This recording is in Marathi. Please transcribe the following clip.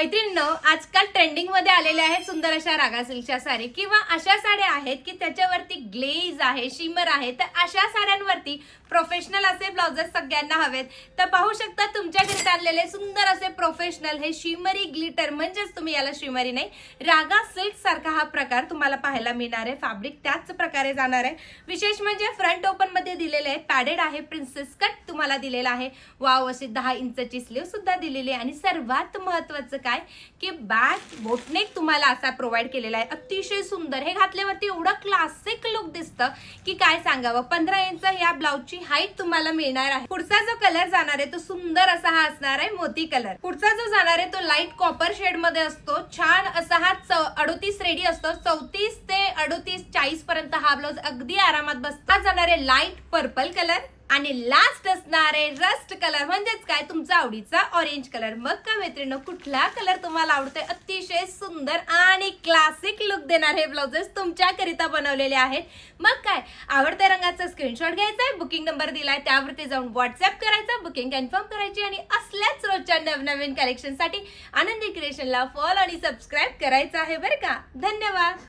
मैत्रिणींनो, आजकाल ट्रेंडिंग मध्ये आलेल्या आहेत सुंदर अशा रागा सिल्कच्या साडी किंवा अशा साड्या आहेत की त्याच्यावरती ग्लेज आहे, शिमर आहे. तर अशा साड्यांवरती प्रोफेशनल असे ब्लाउजेस सगळ्यांना हवेत. तर पाहू शकता तुमच्या घरी आणलेले सुंदर असे प्रोफेशनल हे शिमरी ग्लिटर, म्हणजेच तुम्ही याला शिमरी नाही, रागा सिल्क सारखा हा प्रकार तुम्हाला पाहायला मिळणार आहे. फॅब्रिक त्याच प्रकारे जाणार आहे. विशेष म्हणजे फ्रंट ओपन मध्ये दिलेले आहे, पॅडेड आहे, प्रिन्सेस कट तुम्हाला दिलेला आहे. वाव, अशी 10 इंचची स्लीव सुद्धा दिलेली आहे. आणि सर्वात महत्त्वाचं काय की बॅक बोटनेक तुम्हाला असा प्रोव्हाइड केलेला आहे. अतिशय सुंदर, हे घातल्यावरती एवढं क्लासिक लुक दिसतं की काय सांगावं. 15 इंच या ब्लाउजची हाईट तुम्हाला मिळणार आहे. पुढचा जो कलर जाणार आहे तो सुंदर असा हा असणार आहे, मोती कलर. पुढचा जो जाणार आहे तो लाईट कॉपर शेड मध्ये असतो. छान असा हा 38 रेडी असतो. 34 ते 38 40 पर्यंत हा ब्लाउज अगदी आरामात बसतो. हा जाणार आहे लाईट पर्पल कलर आणि लास्ट असणार आहे रस्ट कलर, म्हणजेच काय तुमचा आवडीचा ऑरेंज कलर. मग काय मैत्रिणी, कुठला कलर तुम्हाला आवडतोय? अतिशय सुंदर आणि क्लासिक लुक देणार हे ब्लाउजेस तुमच्याकरिता बनवलेले आहेत. मग काय, आवडत्या रंगाचा स्क्रीनशॉट घ्यायचा आहे, बुकिंग नंबर दिलाय त्यावरती जाऊन व्हॉट्सअप करायचा, बुकिंग कन्फर्म करायची आणि असल्याच रोजच्या नवनवीन कलेक्शन साठी आनंदी क्रिएशनला फॉलो आणि सबस्क्राईब करायचं आहे बरं का. धन्यवाद.